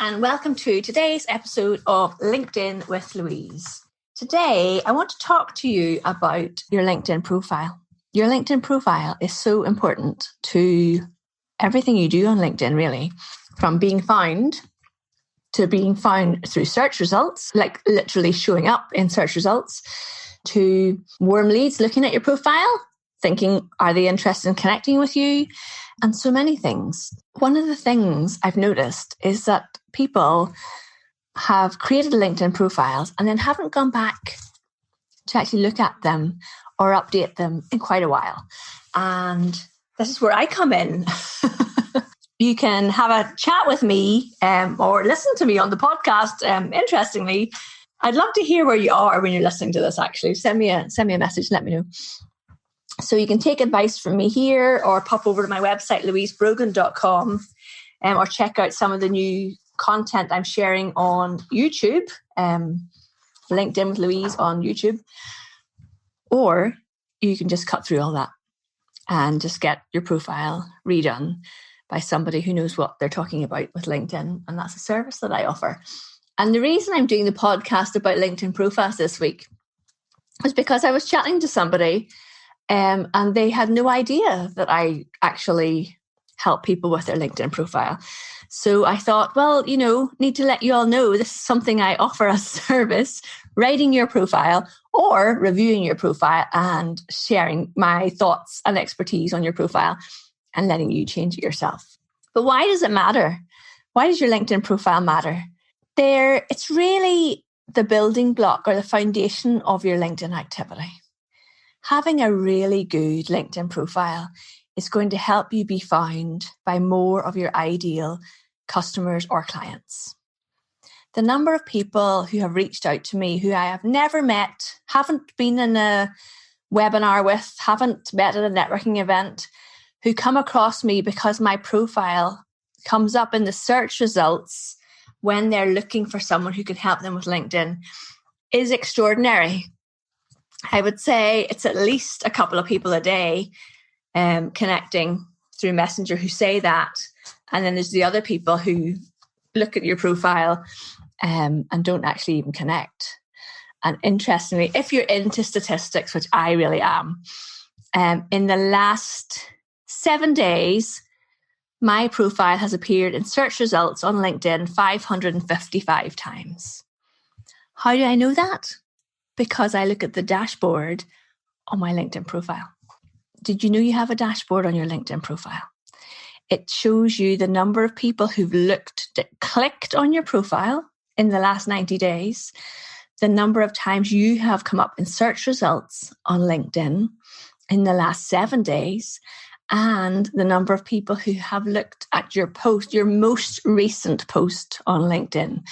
and welcome to today's episode of LinkedIn with Louise. Today, I want to talk to you about your LinkedIn profile. Your LinkedIn profile is so important to everything you do on LinkedIn, really, from being found to being found through search results, like literally showing up in search results, to warm leads looking at your profile, thinking, are they interested in connecting with you? And so many things. One of the things I've noticed is that people have created LinkedIn profiles and then haven't gone back to actually look at them or update them in quite a while. And this is where I come in. You can have a chat with me or listen to me on the podcast. Interestingly, I'd love to hear where you are when you're listening to this, actually. Send me a message, let me know. So you can take advice from me here or pop over to my website, louisebrogan.com, or check out some of the new content I'm sharing on YouTube, LinkedIn with Louise on YouTube. Or you can just cut through all that and just get your profile redone by somebody who knows what they're talking about with LinkedIn. And that's a service that I offer. And the reason I'm doing the podcast about LinkedIn profiles this week is because I was chatting to somebody and they had no idea that I actually help people with their LinkedIn profile. So I thought, well, need to let you all know this is something I offer as a service, writing your profile or reviewing your profile and sharing my thoughts and expertise on your profile and letting you change it yourself. But why does it matter? Why does your LinkedIn profile matter? It's really the building block or the foundation of your LinkedIn activity. Having a really good LinkedIn profile is going to help you be found by more of your ideal customers or clients. The number of people who have reached out to me who I have never met, haven't been in a webinar with, haven't met at a networking event, who come across me because my profile comes up in the search results when they're looking for someone who can help them with LinkedIn is extraordinary. I would say it's at least a couple of people a day connecting through Messenger who say that. And then there's the other people who look at your profile and don't actually even connect. And interestingly, if you're into statistics, which I really am, in the last 7 days, my profile has appeared in search results on LinkedIn 555 times. How do I know that? Because I look at the dashboard on my LinkedIn profile. Did you know you have a dashboard on your LinkedIn profile? It shows you the number of people who've clicked on your profile in the last 90 days, the number of times you have come up in search results on LinkedIn in the last 7 days, and the number of people who have looked at your post, your most recent post on LinkedIn.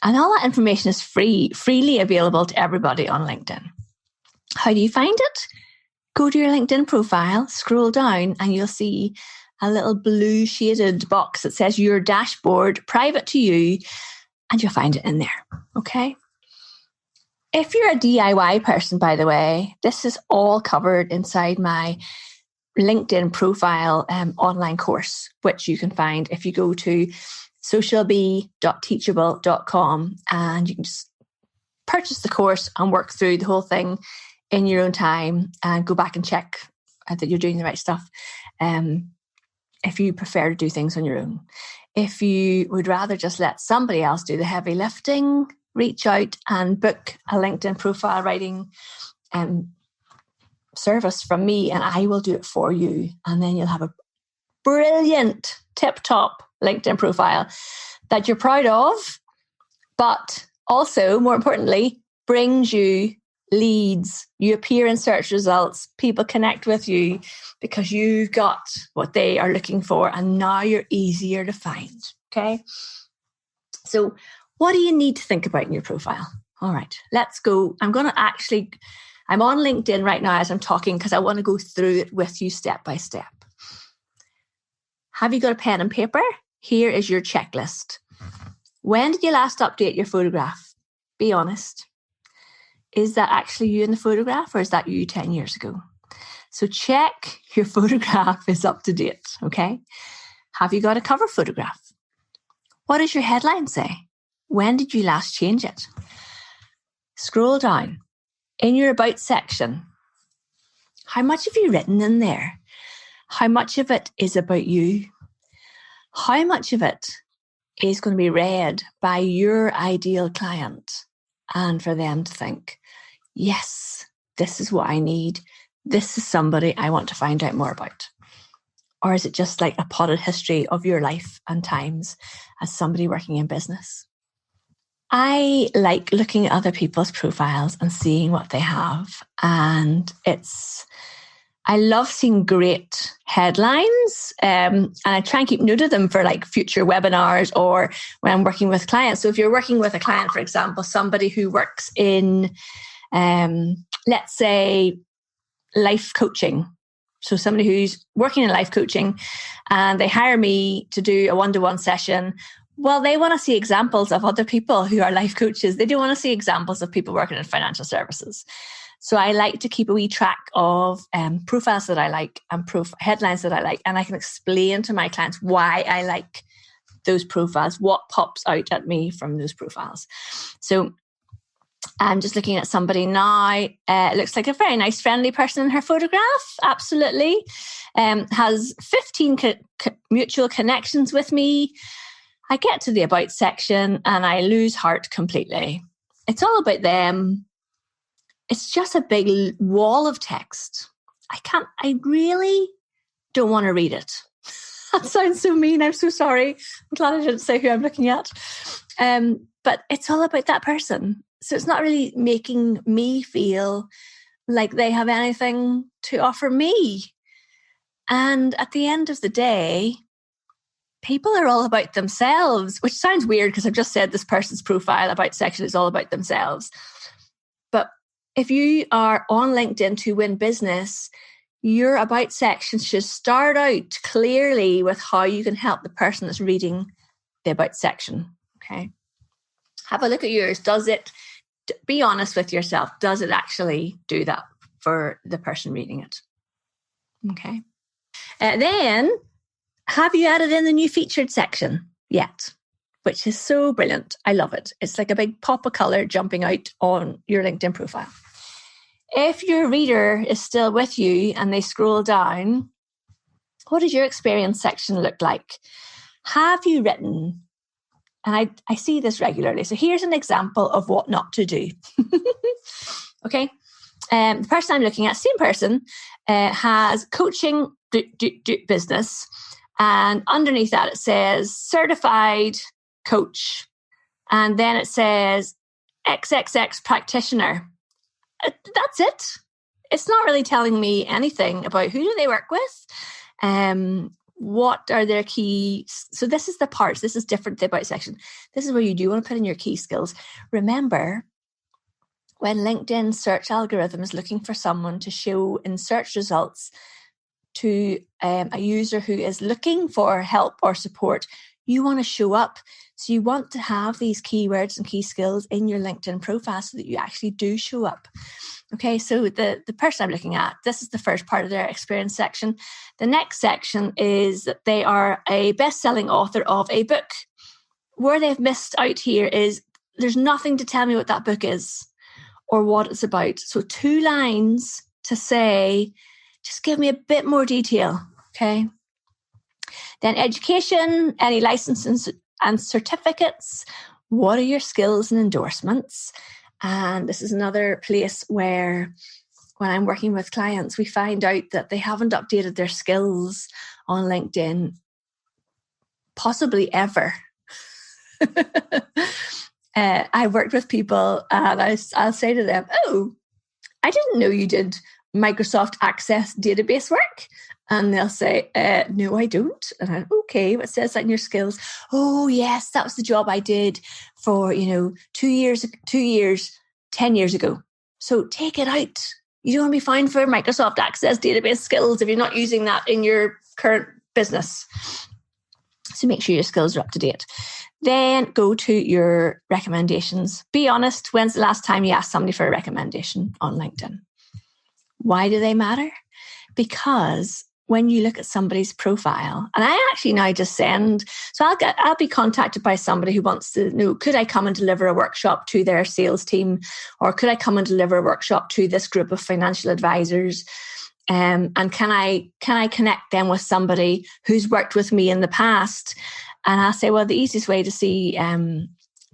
And all that information is freely available to everybody on LinkedIn. How do you find it? Go to your LinkedIn profile, scroll down, and you'll see a little blue shaded box that says your dashboard, private to you, and you'll find it in there. Okay? If you're a DIY person, by the way, this is all covered inside my LinkedIn profile online course, which you can find if you go to socialbee.teachable.com, and you can just purchase the course and work through the whole thing in your own time and go back and check that you're doing the right stuff. If you prefer to do things on your own. If you would rather just let somebody else do the heavy lifting, reach out and book a LinkedIn profile writing service from me, and I will do it for you. And then you'll have a brilliant, tip-top LinkedIn profile that you're proud of, but also, more importantly, brings you leads. You appear in search results. People connect with you because you've got what they are looking for, and now you're easier to find. Okay? So what do you need to think about in your profile? All right, let's go. I'm on LinkedIn right now as I'm talking because I want to go through it with you step by step. Have you got a pen and paper? Here is your checklist. When did you last update your photograph? Be honest. Is that actually you in the photograph, or is that you 10 years ago? So check your photograph is up to date, okay? Have you got a cover photograph? What does your headline say? When did you last change it? Scroll down. In your About section, how much have you written in there? How much of it is about you? How much of it is going to be read by your ideal client and for them to think, yes, this is what I need. This is somebody I want to find out more about. Or is it just like a potted history of your life and times as somebody working in business? I like looking at other people's profiles and seeing what they have. And I love seeing great headlines. And I try and keep note of them for like future webinars or when I'm working with clients. So if you're working with a client, for example, somebody who works in, let's say, life coaching. So somebody who's working in life coaching and they hire me to do a one-to-one session. Well, they want to see examples of other people who are life coaches. They don't want to see examples of people working in financial services. So I like to keep a wee track of profiles that I like and headlines that I like. And I can explain to my clients why I like those profiles, what pops out at me from those profiles. So I'm just looking at somebody now. It looks like a very nice, friendly person in her photograph. Absolutely. Has 15 mutual connections with me. I get to the About section and I lose heart completely. It's all about them. It's just a big wall of text. I really don't want to read it. That sounds so mean. I'm so sorry. I'm glad I didn't say who I'm looking at. But it's all about that person. So it's not really making me feel like they have anything to offer me. And at the end of the day, people are all about themselves, which sounds weird because I've just said this person's profile About section is all about themselves. But if you are on LinkedIn to win business, your About section should start out clearly with how you can help the person that's reading the About section. Okay. Have a look at yours. Be honest with yourself. Does it actually do that for the person reading it? Okay. Then, have you added in the new featured section yet? Which is so brilliant. I love it. It's like a big pop of color jumping out on your LinkedIn profile. If your reader is still with you and they scroll down, what does your experience section look like? Have you written, and I see this regularly, so here's an example of what not to do. Okay. The person I'm looking at, same person, has coaching business. And underneath that, it says certified coach. And then it says XXX practitioner. That's it. It's not really telling me anything about who do they work with. What are their key? So this is the parts. This is different to the About section. This is where you do want to put in your key skills. Remember, when LinkedIn search algorithm is looking for someone to show in search results to a user who is looking for help or support, you want to show up. So you want to have these keywords and key skills in your LinkedIn profile so that you actually do show up. Okay, so the person I'm looking at, this is the first part of their experience section. The next section is that they are a best-selling author of a book. Where they've missed out here is there's nothing to tell me what that book is or what it's about. So 2 lines to say, just give me a bit more detail, okay? Then education, any licenses and certificates. What are your skills and endorsements? And this is another place where when I'm working with clients, we find out that they haven't updated their skills on LinkedIn possibly ever. I've worked with people and I'll say to them, oh, I didn't know you did Microsoft Access database work. And they'll say, no, I don't. And I'm okay, what says that in your skills? Oh, yes, that was the job I did for, 2 years, 10 years ago. So take it out. You don't want to be fined for Microsoft Access database skills if you're not using that in your current business. So make sure your skills are up to date. Then go to your recommendations. Be honest, when's the last time you asked somebody for a recommendation on LinkedIn? Why do they matter? Because when you look at somebody's profile, and I actually now just send, so I'll be contacted by somebody who wants to know, could I come and deliver a workshop to their sales team, or could I come and deliver a workshop to this group of financial advisors? And can I connect them with somebody who's worked with me in the past? And I'll say, well, the easiest way to see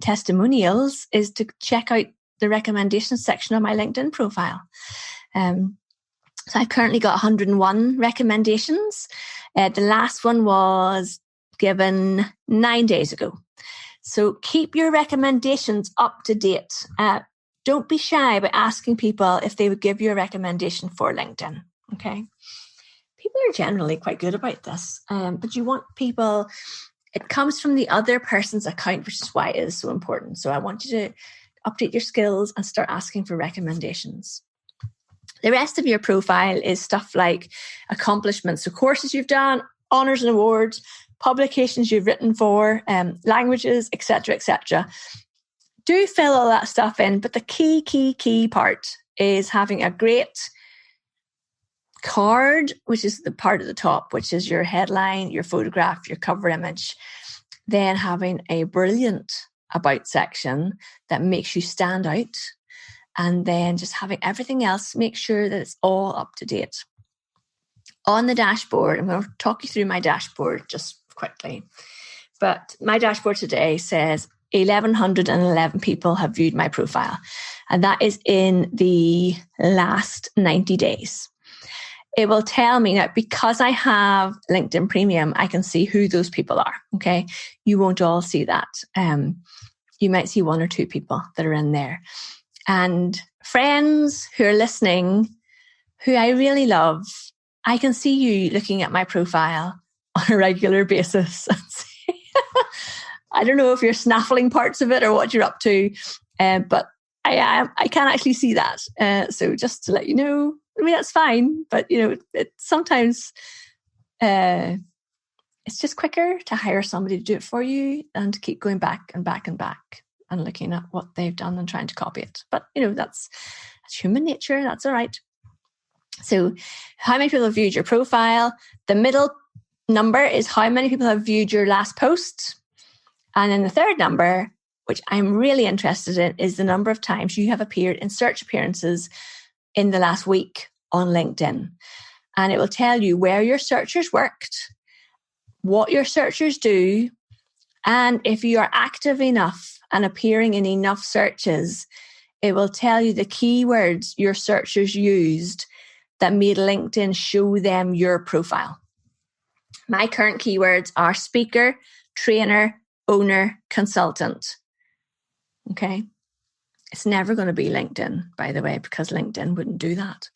testimonials is to check out the recommendations section of my LinkedIn profile. So I've currently got 101 recommendations. The last one was given 9 days ago. So keep your recommendations up to date. Don't be shy about asking people if they would give you a recommendation for LinkedIn. Okay. People are generally quite good about this, but you want people, it comes from the other person's account, which is why it is so important. So I want you to update your skills and start asking for recommendations. The rest of your profile is stuff like accomplishments, so courses you've done, honours and awards, publications you've written for, languages, etc., etc. Do fill all that stuff in, but the key part is having a great card, which is the part at the top, which is your headline, your photograph, your cover image. Then having a brilliant about section that makes you stand out. And then just having everything else, make sure that it's all up to date. On the dashboard, I'm going to talk you through my dashboard just quickly. But my dashboard today says 1,111 people have viewed my profile. And that is in the last 90 days. It will tell me now, because I have LinkedIn Premium, I can see who those people are. Okay. You won't all see that. You might see one or two people that are in there. And friends who are listening, who I really love, I can see you looking at my profile on a regular basis. I don't know if you're snaffling parts of it or what you're up to, but I can actually see that. So just to let you know, I mean, that's fine, but sometimes it's just quicker to hire somebody to do it for you than to keep going back and back and back and looking at what they've done and trying to copy it. But, that's human nature. That's all right. So how many people have viewed your profile? The middle number is how many people have viewed your last post. And then the third number, which I'm really interested in, is the number of times you have appeared in search appearances in the last week on LinkedIn. And it will tell you where your searchers worked, what your searchers do, and if you are active enough and appearing in enough searches, it will tell you the keywords your searchers used that made LinkedIn show them your profile. My current keywords are speaker, trainer, owner, consultant. Okay. It's never going to be LinkedIn, by the way, because LinkedIn wouldn't do that.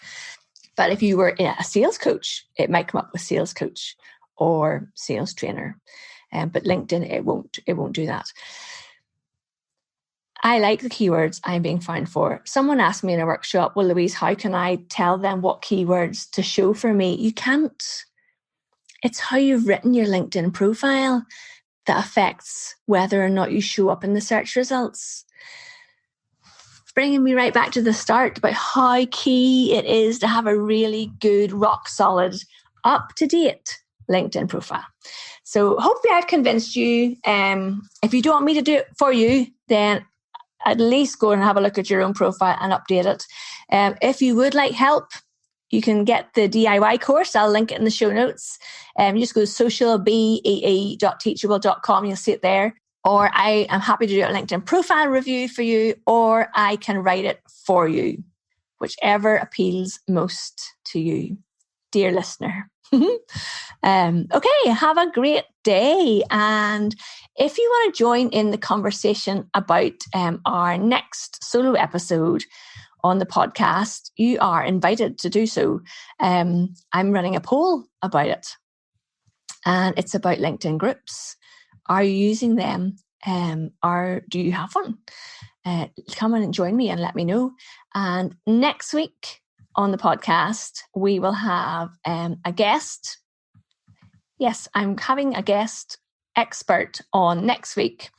But if you were a sales coach, it might come up with sales coach or sales trainer. But LinkedIn, it won't do that. I like the keywords I'm being found for. Someone asked me in a workshop, well, Louise, how can I tell them what keywords to show for me? You can't. It's how you've written your LinkedIn profile that affects whether or not you show up in the search results. Bringing me right back to the start about how key it is to have a really good, rock solid, up-to-date LinkedIn profile. So hopefully I've convinced you. If you don't want me to do it for you, then at least go and have a look at your own profile and update it. If you would like help, you can get the DIY course. I'll link it in the show notes. You just go to socialbee.teachable.com. You'll see it there. Or I am happy to do a LinkedIn profile review for you, or I can write it for you, whichever appeals most to you, dear listener. Okay, have a great day. And if you want to join in the conversation about our next solo episode on the podcast, you are invited to do so. I'm running a poll about it, and it's about LinkedIn groups. Are you using them? Or do you have one? Come and join me and let me know. And next week on the podcast, we will have a guest. Yes, I'm having a guest expert on next week.